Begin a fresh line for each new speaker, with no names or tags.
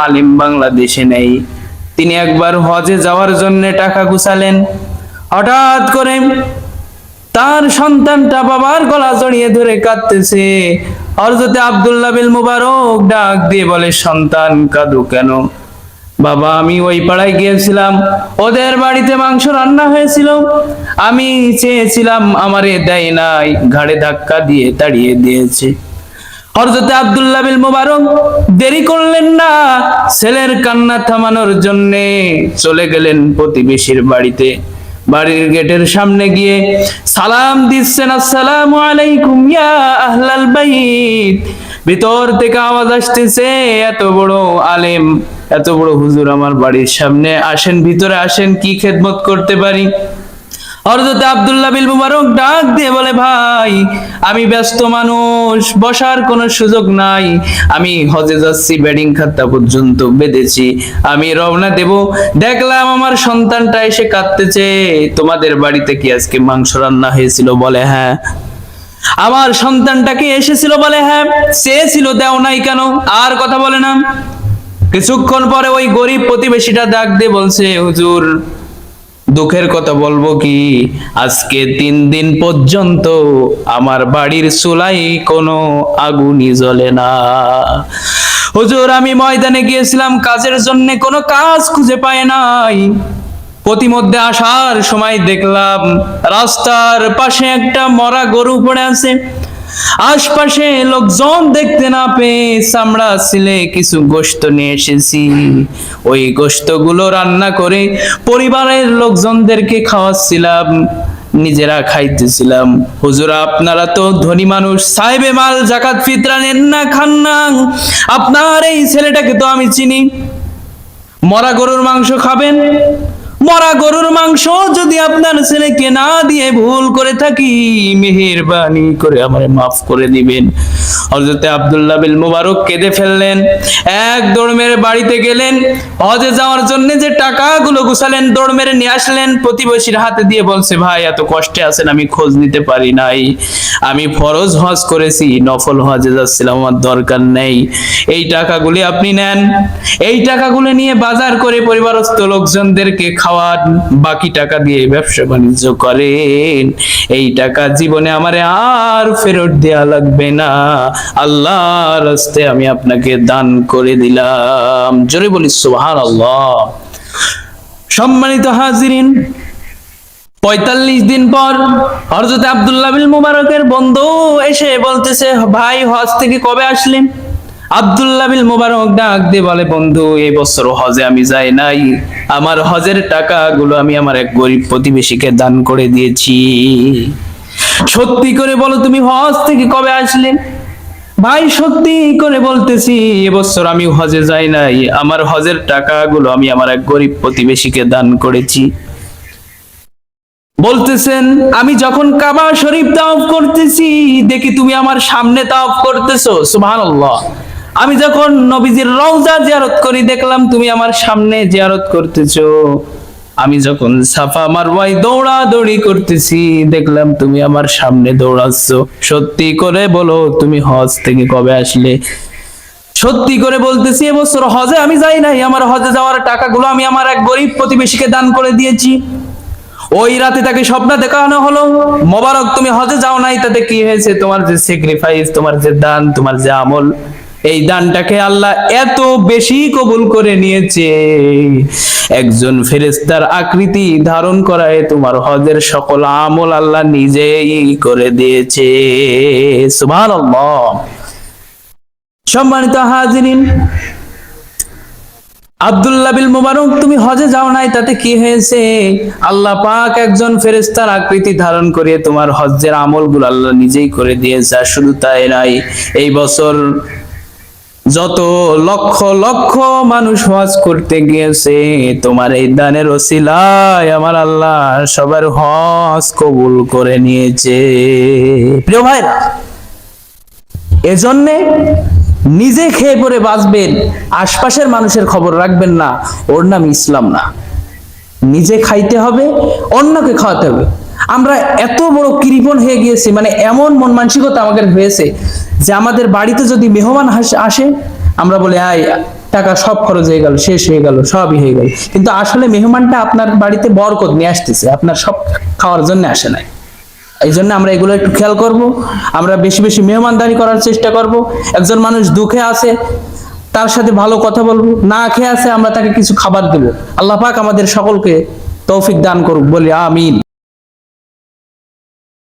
আলিম বাংলাদেশে নেই। তিনি একবার হজে যাওয়ার জন্য টাকা গুছালেন। হঠাৎ করে তার সন্তানটা বাবার গলা জড়িয়ে ধরে কাঁদতেছে। হযরতে আব্দুল্লাহ বিন মুবারক ডাক দিয়ে বলে, সন্তান কাঁদো কেন? বাবা, আমি ওই পাড়ায় গিয়েছিলাম, ওদের বাড়িতে মাংস রান্না হয়েছিল, আমি চেয়েছিলাম, আমারে দেয় নাই, ঘাড়ে ধাক্কা দিয়ে তাড়িয়ে দিয়েছে। হযরতে আব্দুল্লাহ বিন মুবারক দেরি করলেন না, ছেলের কান্না থামানোর জন্য চলে গেলেন প্রতিবেশীর বাড়িতে। বাড়ির গেটের সামনে গিয়ে সালাম দিচ্ছেন, আসসালামু আলাইকুম ইয়া আহলাল বাইত। ভিতর থেকে আওয়াজ আসতেছে, এত বড় আলেম, এত বড় হুজুর আমার বাড়ির সামনে, আসেন, ভিতরে আসেন, কি খেদমত করতে পারি? হযরতে আব্দুল্লাহ বিন মুবারক ডাক দিয়ে বলে, ভাই, আমি ব্যস্ত মানুষ, বসার কোনো সুযোগ নাই, আমি হজে যাচ্ছি, বেডিং খাতা পর্যন্ত বেঁধেছি, আমি রওনা দেব, দেখলাম আমার সন্তানটা এসে কাঁদতেছে, তোমাদের বাড়িতে কি আজকে মাংস রান্না হয়েছিল? বলে হ্যাঁ। আমার সন্তানটা কি এসেছিল? বলে হ্যাঁ। চেয়েছিল, দেও নাই কেন? আর কথা বলে না। কিছুক্ষণ পরে ওই গরিব প্রতিবেশীটা ডাক দিয়ে বলছে, হুজুর, দুঃখের কথা বলবো কি, আজকে 3 দিন পর্যন্ত আমার বাড়ির চুলায় কোনো আগুনই জ্বলে না। হুজুর, আমি ময়দানে গিয়েছিলাম কাজের জন্য, কোনো কাজ খুঁজে পাই নাই। প্রতিমধ্যে আসার সময় দেখলাম রাস্তার পাশে একটা মরা গরু পড়ে আছে। আশপাশে লোকজন দেখতে না পেয়ে চামড়া ছিলে কিছু গোশত নিয়ে এসেছি। ওই গোশতগুলো রান্না করে পরিবারের লোকজনদেরকে খাওয়াচ্ছিলাম, নিজেরা খাইতেছিলাম। হুজুর, আপনারা তো ধনী মানুষ, সাহেবে মাল, যাকাত ফিতরা নেন না, খান না, আপনার এই ছেলেটাকে তো আমি চিনি, মরা গরুর মাংস খাবেন? মরা গরুর মাংস যদি আপনার ছেলেকে না দিয়ে ভুল করে থাকি, মেহেরবানি করে আমারে মাফ করে দিবেন। হযরতে আব্দুল্লাহ বিন মুবারক কেঁদে ফেললেন, এক দৌড় মেরে বাড়িতে গেলেন, হজে যাওয়ার জন্য যে টাকাগুলো গুছালেন দৌড় মেরে নিয়ে আসলেন, প্রতিবেশীর হাতে দিয়ে বলছে, ভাই, এত কষ্টে আছেন, আমি খোঁজ নিতে পারি নাই, আমি ফরজ হজ করেছি, নফল হজে যাচ্ছিলাম, আমার দরকার নেই, এই টাকাগুলি আপনি নেন, এই টাকাগুলো নিয়ে বাজার করে পরিবারস্থ লোকজনদেরকে খাওয়ান, বাকি টাকা দিয়ে ব্যবসা বাণিজ্য করেন, এই টাকা জীবনে আমারে আর ফেরত দেয়া লাগবে না, আল্লাহর রাস্তায় আমি আপনাকে দান করে দিলাম। জোরে বলি সুবহানাল্লাহ। সম্মানিত হাজিরিন, 45 দিন পর হযরত আব্দুল্লাহ বিন মুবারকের বন্ধু এসে বলতেছে, ভাই, হজ থেকে কবে আসলেন? আব্দুল্লাহ বিন মুবারক ডাক দিয়ে বলে, বন্ধু, এই বছর হজে আমি যাই নাই, আমার হজের টাকাগুলো আমি আমার এক গরিব প্রতিবেশীকে দান করে দিয়েছি। সত্যি করে বলো, তুমি হজ থেকে কবে আসলে? ভাই, সত্যি করে বলতেছি, এবছর আমি হজে যাই নাই, আমার হজের টাকাগুলো আমি আমার এক গরিব প্রতিবেশীকে দান করেছি। বলতেছেন, আমি যখন কাবা শরীফ তাওয়াফ করতেছি, দেখি তুমি আমার সামনে তাওয়াফ করতেছো, সুবহানাল্লাহ। আমি যখন নবীজির রওজা জিয়ারত করি, দেখলাম তুমি আমার সামনে জিয়ারত করতেছো। আমি যখন সাফা মারওয়ায় দৌড়াদৌড়ি করতেছি, দেখলাম তুমি আমার সামনে দৌড়াচ্ছ। সত্যি করে বলো, তুমি হজ থেকে কবে আসলে? সত্যি করে বলতেছি, এবছর হজে আমি যাই নাই, আমার হজে যাওয়ার টাকাগুলো আমি আমার এক গরিব প্রতিবেশীকে দান করে দিয়েছি। ওই রাতে তাকে স্বপ্ন দেখানো হলো, মোবারক, তুমি হজে যাও নাই, তাতে কি হয়েছে? তোমার যে স্যাক্রিফাইস, তোমার যে দান, তোমার যে আমল, এই দানটাকে আল্লাহ এত বেশি কবুল করে নিয়েছে, একজন ফেরেশতার আকৃতি ধারণ করায় তোমার হজের সকল আমল আল্লাহ নিজেই করে দিয়েছে। সুবহানাল্লাহ। সম্মানিত হাজিরিন, আব্দুল্লাহ বিন মুবারক, তুমি হজে যাও নাই, তাতে কি হয়েছে? আল্লাহ পাক একজন ফেরেশতার আকৃতি ধারণ করে তোমার হজ্জের আমলগুলো আল্লাহ নিজেই করে দিয়েছে। আর শুধু তাই নাই, এই বছর যত লক্ষ লক্ষ মানুষ হজ করতে গিয়েছে, তোমার এই দানের ওসিলায় আমার আল্লাহ সবার হজ কবুল করে নিয়েছে। প্রিয় ভাইরা, এজন্য নিজে খেয়ে পরে বাঁচবেন, আশপাশের মানুষের খবর রাখবেন না, ওর নাম ইসলাম না। নিজে খাইতে হবে, অন্যকে খাওয়াতে হবে। আমরা এত বড় কৃপণ হয়ে গিয়েছি, মানে এমন মন মানসিকতা আমাদের হয়েছে যে আমাদের বাড়িতে যদি মেহমান আসে, আমরা বলি, আয় টাকা সব খরচ হয়ে গেল, শেষ হয়ে গেল, সবই হয়ে গেল, কিন্তু আসলে মেহমানটা আপনার বাড়িতে বরকত নিয়ে আসতেছে, আপনার সব খাওয়ার জন্য আসে নাই। এই জন্য আমরা এগুলো একটু খেয়াল করব, আমরা বেশি বেশি মেহমানদারি করার চেষ্টা করব। একজন মানুষ দুঃখে আছে, তার সাথে ভালো কথা বলবো, না খেয়ে আছে আমরা তাকে কিছু খাবার দেব। আল্লাহ পাক আমাদের সকলকে তৌফিক দান করুক, বলি আমিন।